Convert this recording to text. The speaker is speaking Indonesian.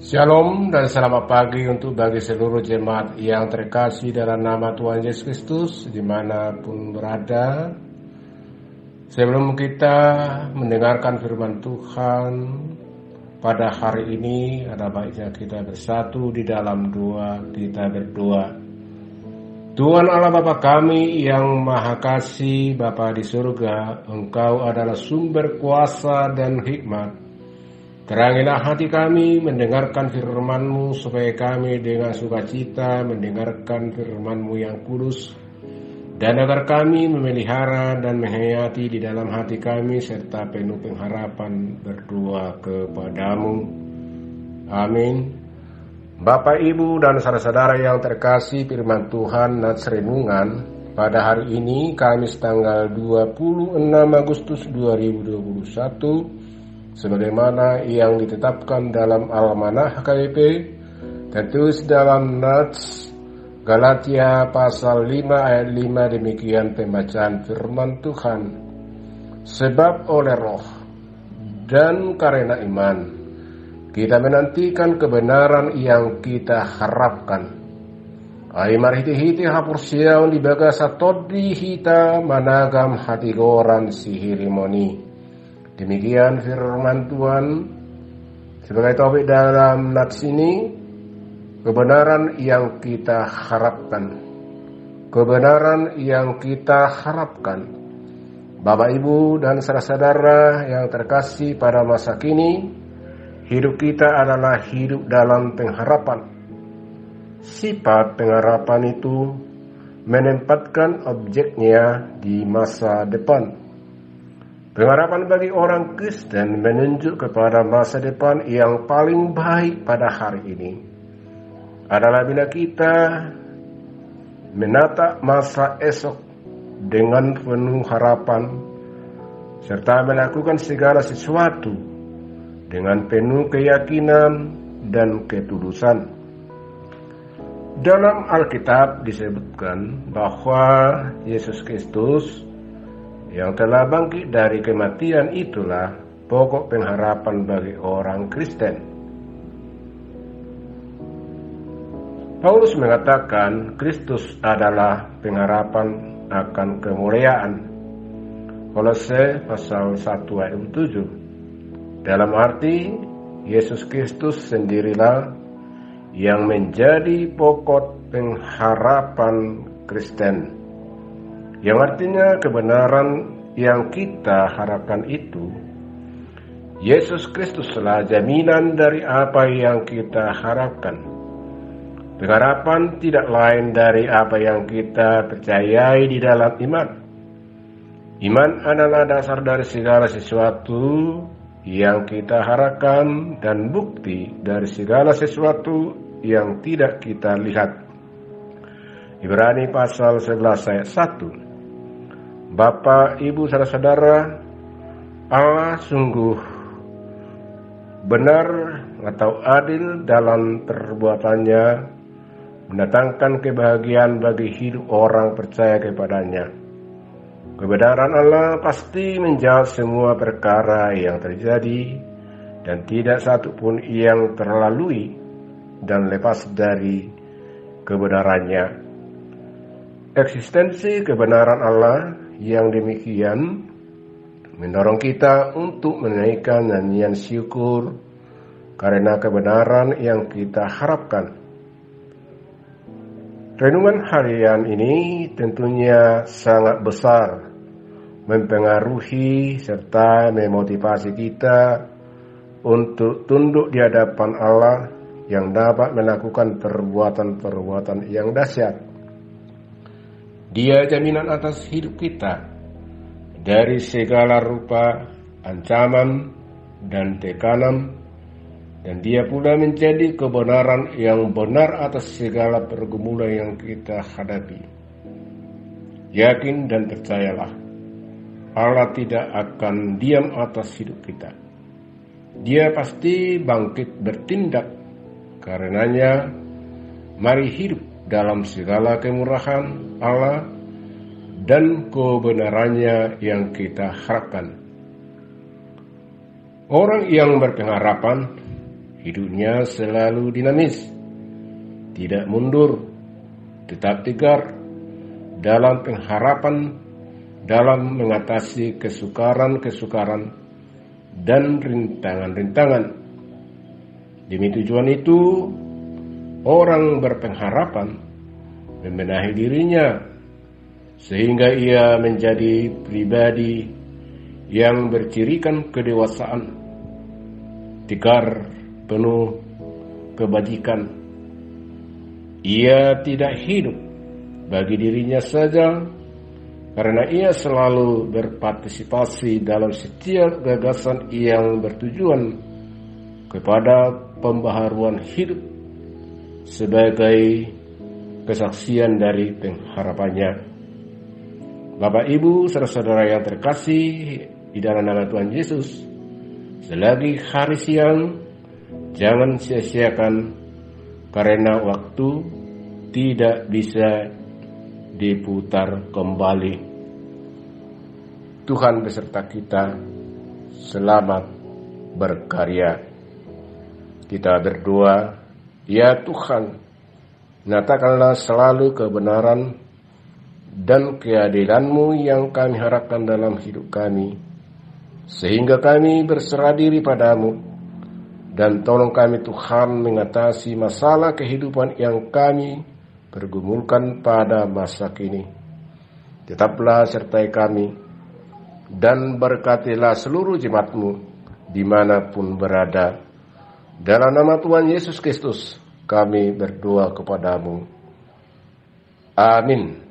Shalom dan selamat pagi untuk bagi seluruh jemaat yang terkasih dalam nama Tuhan Yesus Kristus dimanapun berada. Sebelum kita mendengarkan firman Tuhan pada hari ini, ada baiknya kita bersatu di dalam doa. Kita berdoa. Tuhan Allah Bapa kami yang Maha Kasih, Bapa di surga, Engkau adalah sumber kuasa dan hikmat. Terangilah hati kami mendengarkan firman-Mu supaya kami dengan sukacita mendengarkan firman-Mu yang kudus, dan agar kami memelihara dan menghayati di dalam hati kami serta penuh pengharapan berdoa kepadamu. Amin. Bapak, Ibu, dan saudara-saudara yang terkasih, firman Tuhan Nats Renungan pada hari ini Kamis tanggal 26 Agustus 2021 sebagaimana yang ditetapkan dalam Almanah KBP, tertulis dalam Nats Galatia pasal 5 ayat 5, demikian pembacaan firman Tuhan. Sebab oleh roh dan karena iman kita menantikan kebenaran yang kita harapkan. Ai marhiti-hiti hapur siang di bagasa todi hita managam hati goran sihirimoni. Demikian firman Tuhan. Sebagai topik dalam nats ini, kebenaran yang kita harapkan. Kebenaran yang kita harapkan. Bapak, Ibu, dan saudara-saudara yang terkasih pada masa kini, hidup kita adalah hidup dalam pengharapan. Sifat pengharapan itu menempatkan objeknya di masa depan. Pengharapan bagi orang Kristen menunjuk kepada masa depan yang paling baik pada hari ini. Adalah bila kita menatap masa esok dengan penuh harapan, serta melakukan segala sesuatu dengan penuh keyakinan dan ketulusan. Dalam Alkitab disebutkan bahwa Yesus Kristus yang telah bangkit dari kematian itulah pokok pengharapan bagi orang Kristen. Paulus mengatakan Kristus adalah pengharapan akan kemuliaan. Kolose pasal 1 ayat 7. Dalam arti Yesus Kristus sendirilah yang menjadi pokok pengharapan Kristen. Yang artinya kebenaran yang kita harapkan itu, Yesus Kristus telah jaminan dari apa yang kita harapkan. Pengharapan tidak lain dari apa yang kita percayai di dalam iman. Iman adalah dasar dari segala sesuatu yang kita harapkan dan bukti dari segala sesuatu yang tidak kita lihat. Ibrani pasal 11 ayat 1. Bapak, Ibu, saudara-saudara, Allah sungguh benar atau adil dalam perbuatannya, mendatangkan kebahagiaan bagi hidup orang percaya kepadanya. Kebenaran Allah pasti menjawab semua perkara yang terjadi, dan tidak satu pun yang terlalui dan lepas dari kebenarannya. Eksistensi kebenaran Allah yang demikian mendorong kita untuk menaikkan nyanyian syukur karena kebenaran yang kita harapkan. Renungan harian ini tentunya sangat besar, mempengaruhi serta memotivasi kita untuk tunduk di hadapan Allah yang dapat melakukan perbuatan-perbuatan yang dahsyat. Dia jaminan atas hidup kita dari segala rupa ancaman dan tekanan, dan dia pula menjadi kebenaran yang benar atas segala pergumulan yang kita hadapi. Yakin dan percayalah, Allah tidak akan diam atas hidup kita. Dia pasti bangkit bertindak. Karenanya, mari hidup dalam segala kemurahan Allah dan kebenarannya yang kita harapkan. Orang yang berpengharapan hidupnya selalu dinamis, tidak mundur, tetap tegar dalam pengharapan, dalam mengatasi kesukaran-kesukaran dan rintangan-rintangan. Demi tujuan itu, orang berpengharapan membenahi dirinya sehingga ia menjadi pribadi yang bercirikan kedewasaan, tegar, penuh kebajikan. Ia tidak hidup bagi dirinya saja, karena ia selalu berpartisipasi dalam setiap gagasan yang bertujuan kepada pembaharuan hidup sebagai kesaksian dari pengharapannya. Bapak, Ibu, saudara-saudara yang terkasih di dalam nama Tuhan Yesus, selagi hari siang, jangan sia-siakan karena waktu tidak bisa diputar kembali. Tuhan beserta kita, selamat berkarya. Kita berdoa, ya Tuhan, nyatakanlah selalu kebenaran dan keadilan-Mu yang kami harapkan dalam hidup kami, sehingga kami berserah diri padamu, dan tolong kami Tuhan mengatasi masalah kehidupan yang kami pergumulkan pada masa kini. Tetaplah sertai kami, dan berkatilah seluruh jemaat-Mu dimanapun berada. Dalam nama Tuhan Yesus Kristus kami berdoa kepadamu. Amin.